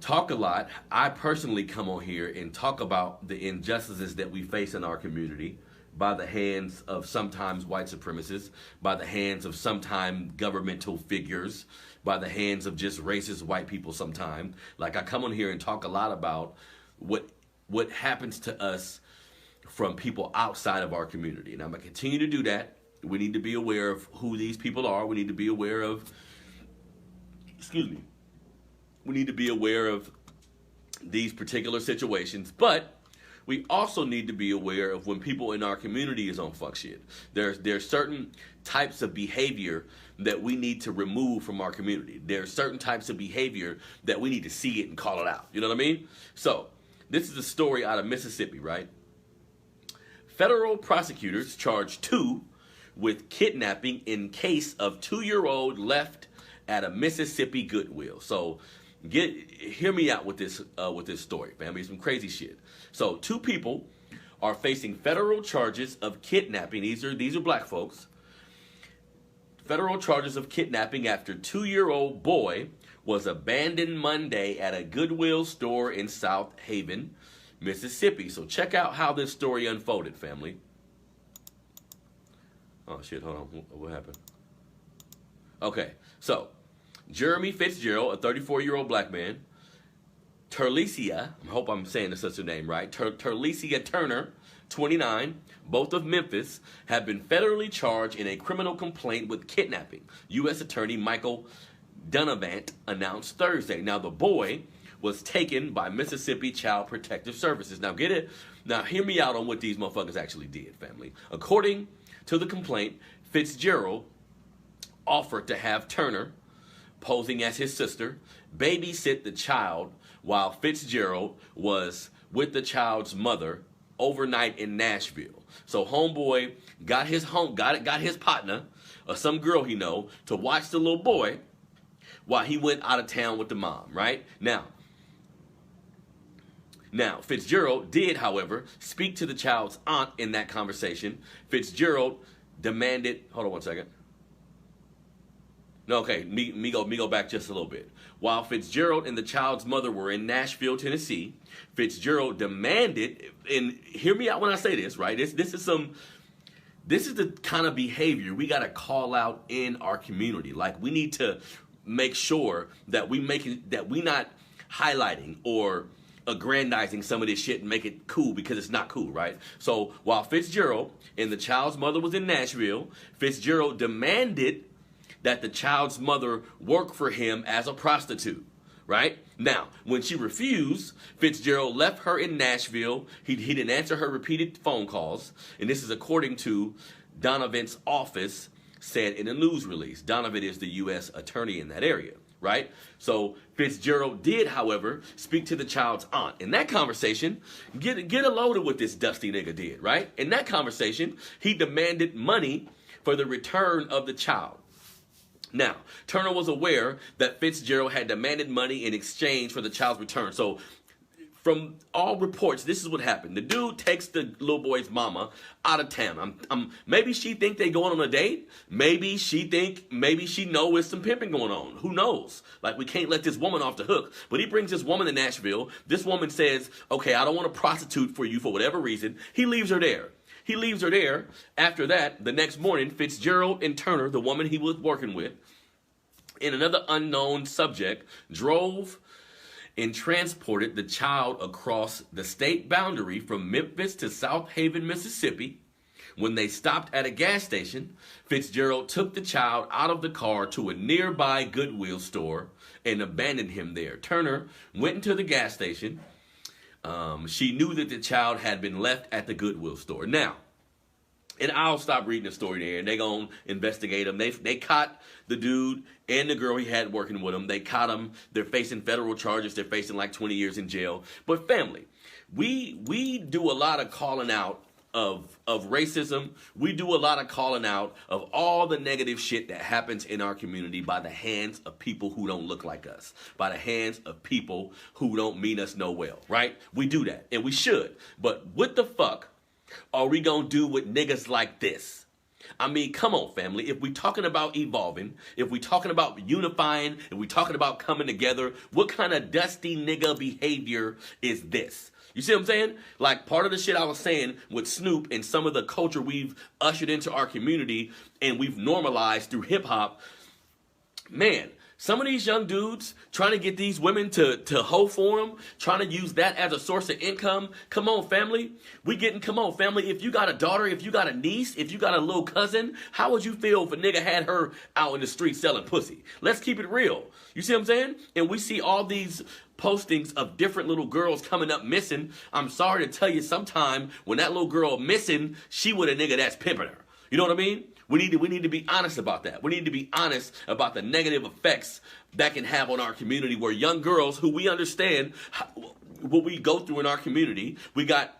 talk a lot. I personally come on here and talk about the injustices that we face in our community by the hands of sometimes white supremacists, by the hands of sometimes governmental figures, by the hands of just racist white people sometimes. Like I come on here and talk a lot about what happens to us from people outside of our community. And I'm going to continue to do that. We need to be aware of who these people are. We need to be aware of, excuse me, we need to be aware of these particular situations, but we also need to be aware of when people in our community is on fuck shit. There's certain types of behavior that we need to remove from our community. There's certain types of behavior that we need to see it and call it out. You know what I mean? So, this is a story out of Mississippi, right? Federal prosecutors charged 2 with kidnapping in case of 2-year-old left at a Mississippi Goodwill. So, hear me out with this story, family. Some crazy shit. So 2 people are facing federal charges of kidnapping. These are black folks. Federal charges of kidnapping after 2-year-old boy was abandoned Monday at a Goodwill store in South Haven, Mississippi. So check out how this story unfolded, family. Oh shit, hold on. What happened? Okay, so Jeremy Fitzgerald, a 34-year-old black man, Terlesia, I hope I'm saying this such a name right, Terlesia Turner, 29, both of Memphis, have been federally charged in a criminal complaint with kidnapping, U.S. Attorney Michael Dunavant announced Thursday. Now, the boy was taken by Mississippi Child Protective Services. Now, get it? Now, hear me out on what these motherfuckers actually did, family. According to the complaint, Fitzgerald offered to have Turner, posing as his sister, babysit the child while Fitzgerald was with the child's mother overnight in Nashville. So homeboy got his partner or some girl he know to watch the little boy while he went out of town with the mom, right? Now Fitzgerald did, however, speak to the child's aunt in that conversation. Fitzgerald demanded, hold on one second. No, okay, me go back just a little bit. While Fitzgerald and the child's mother were in Nashville, Tennessee, Fitzgerald demanded, and hear me out when I say this, right? This is the kind of behavior we gotta call out in our community. Like we need to make sure that we not highlighting or aggrandizing some of this shit and make it cool because it's not cool, right? So while Fitzgerald and the child's mother was in Nashville, Fitzgerald demanded that the child's mother work for him as a prostitute, right? Now, when she refused, Fitzgerald left her in Nashville. He didn't answer her repeated phone calls, and this is according to Donovan's office said in a news release. Donovan is the U.S. attorney in that area, right? So Fitzgerald did, however, speak to the child's aunt. In that conversation, get a load of what this dusty nigga did, right? In that conversation, he demanded money for the return of the child. Now, Turner was aware that Fitzgerald had demanded money in exchange for the child's return. So, from all reports, this is what happened. The dude takes the little boy's mama out of town. Maybe she think they going on a date. Maybe she know it's some pimping going on. Who knows? Like, we can't let this woman off the hook. But he brings this woman to Nashville. This woman says, okay, I don't want to prostitute for you for whatever reason. He leaves her there. After that, the next morning, Fitzgerald and Turner, the woman he was working with, and another unknown subject, drove and transported the child across the state boundary from Memphis to South Haven, Mississippi. When they stopped at a gas station, Fitzgerald took the child out of the car to a nearby Goodwill store and abandoned him there. Turner went into the gas station. She knew that the child had been left at the Goodwill store. Now, and I'll stop reading the story there, and they gonna investigate him. They caught the dude and the girl he had working with him. They caught him. They're facing federal charges. They're facing like 20 years in jail. But family, we do a lot of calling out of racism. We do a lot of calling out of all the negative shit that happens in our community by the hands of people who don't look like us, by the hands of people who don't mean us no well, right? We do that, and we should. But what the fuck are we gonna do with niggas like this? I mean, come on, family. If we talking about evolving, if we talking about unifying, if we talking about coming together, what kind of dusty nigga behavior is this? You see what I'm saying? Like, part of the shit I was saying with Snoop and some of the culture we've ushered into our community and we've normalized through hip hop, man, some of these young dudes trying to get these women to hoe for them, trying to use that as a source of income. Come on, family. Come on, family. If you got a daughter, if you got a niece, if you got a little cousin, how would you feel if a nigga had her out in the street selling pussy? Let's keep it real. You see what I'm saying? And we see all these postings of different little girls coming up missing. I'm sorry to tell you, sometime when that little girl missing, she with a nigga that's pimping her. You know what I mean? We need to be honest about that. We need to be honest about the negative effects that can have on our community, where young girls who we understand what we go through in our community, we got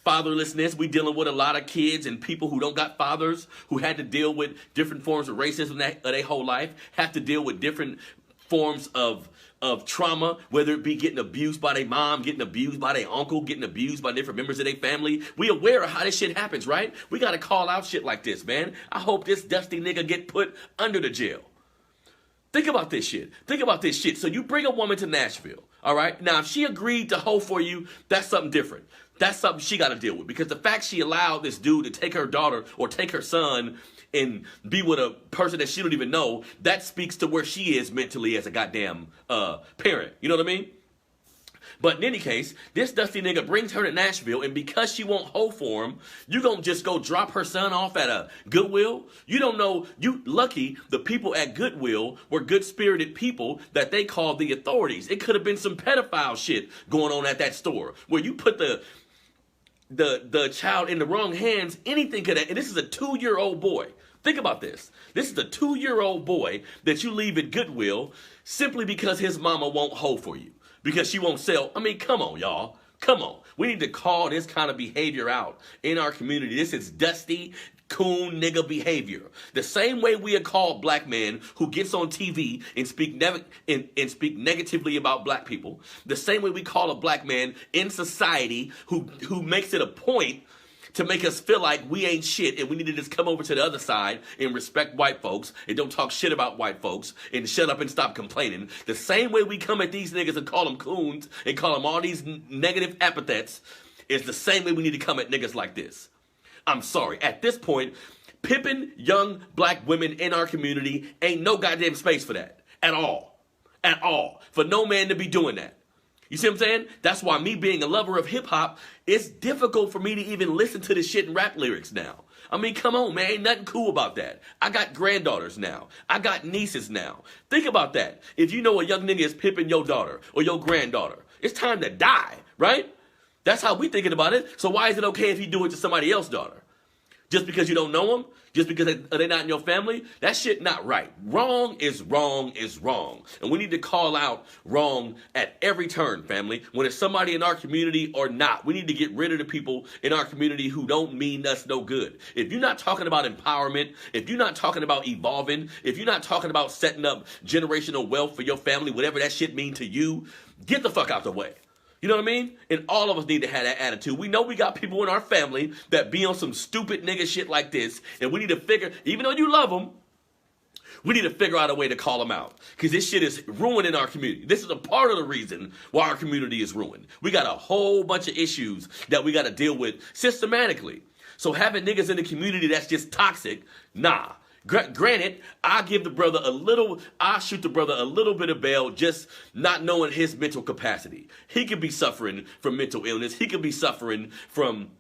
fatherlessness. We dealing with a lot of kids and people who don't got fathers, who had to deal with different forms of racism their whole life, have to deal with different forms of trauma, whether it be getting abused by their mom, getting abused by their uncle, getting abused by different members of their family. We aware of how this shit happens, right? We got to call out shit like this, man. I hope this dusty nigga get put under the jail. Think about this shit. Think about this shit. So you bring a woman to Nashville, all right? Now, if she agreed to hoe for you, that's something different. That's something she got to deal with, because the fact she allowed this dude to take her daughter or take her son and be with a person that she don't even know, that speaks to where she is mentally as a goddamn parent. You know what I mean? But in any case, this dusty nigga brings her to Nashville, and because she won't hoe for him, you gonna just go drop her son off at a Goodwill? You don't know, you lucky the people at Goodwill were good-spirited people that they called the authorities. It could have been some pedophile shit going on at that store, where you put the child in the wrong hands. Anything could have, and this is a 2-year-old boy. Think about this. This is a 2-year-old boy that you leave at Goodwill simply because his mama won't hoe for you, because she won't sell. I mean, come on, y'all. Come on. We need to call this kind of behavior out in our community. This is dusty, coon nigga behavior. The same way we have called black men who gets on TV and speak negatively about black people. The same way we call a black man in society who makes it a point to make us feel like we ain't shit and we need to just come over to the other side and respect white folks and don't talk shit about white folks and shut up and stop complaining. The same way we come at these niggas and call them coons and call them all these negative epithets is the same way we need to come at niggas like this. I'm sorry. At this point, pimping young black women in our community ain't no goddamn space for that. At all. At all. For no man to be doing that. You see what I'm saying? That's why, me being a lover of hip-hop, it's difficult for me to even listen to this shit in rap lyrics now. I mean, come on, man. Ain't nothing cool about that. I got granddaughters now. I got nieces now. Think about that. If you know a young nigga is pimping your daughter or your granddaughter, it's time to die, right? That's how we thinking about it. So why is it okay if you do it to somebody else's daughter? Just because you don't know them? Just because they're not in your family? That shit not right. Wrong is wrong is wrong. And we need to call out wrong at every turn, family. When it's somebody in our community or not, we need to get rid of the people in our community who don't mean us no good. If you're not talking about empowerment, if you're not talking about evolving, if you're not talking about setting up generational wealth for your family, whatever that shit mean to you, get the fuck out the way. You know what I mean? And all of us need to have that attitude. We know we got people in our family that be on some stupid nigga shit like this, and we need to figure, even though you love them, we need to figure out a way to call them out, because this shit is ruining our community. This is a part of the reason why our community is ruined. We got a whole bunch of issues that we got to deal with systematically. So having niggas in the community that's just toxic, nah. Granted, I shoot the brother a little bit of bail, just not knowing his mental capacity. He could be suffering from mental illness. He could be suffering from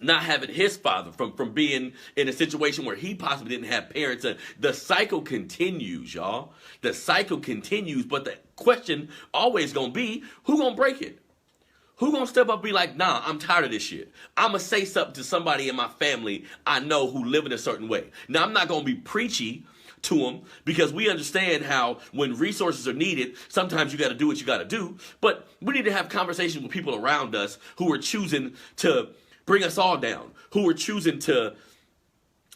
not having his father, from being in a situation where he possibly didn't have parents. The cycle continues, y'all. The cycle continues, but the question always gonna be, who gonna break it? Who gonna step up and be like, nah, I'm tired of this shit. I'm gonna say something to somebody in my family I know who live in a certain way. Now, I'm not gonna be preachy to them, because we understand how when resources are needed, sometimes you gotta do what you gotta do. But we need to have conversations with people around us who are choosing to bring us all down, who are choosing to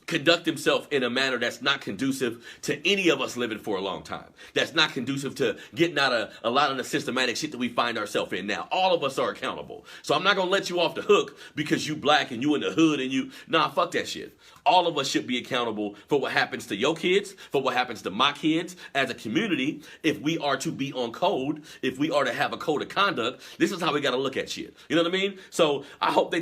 conduct himself in a manner that's not conducive to any of us living for a long time. That's not conducive to getting out of a lot of the systematic shit that we find ourselves in now. All of us are accountable. So I'm not going to let you off the hook because you black and you in the hood and you, nah, fuck that shit. All of us should be accountable for what happens to your kids, for what happens to my kids as a community. If we are to be on code, if we are to have a code of conduct, this is how we got to look at shit. You know what I mean? So I hope they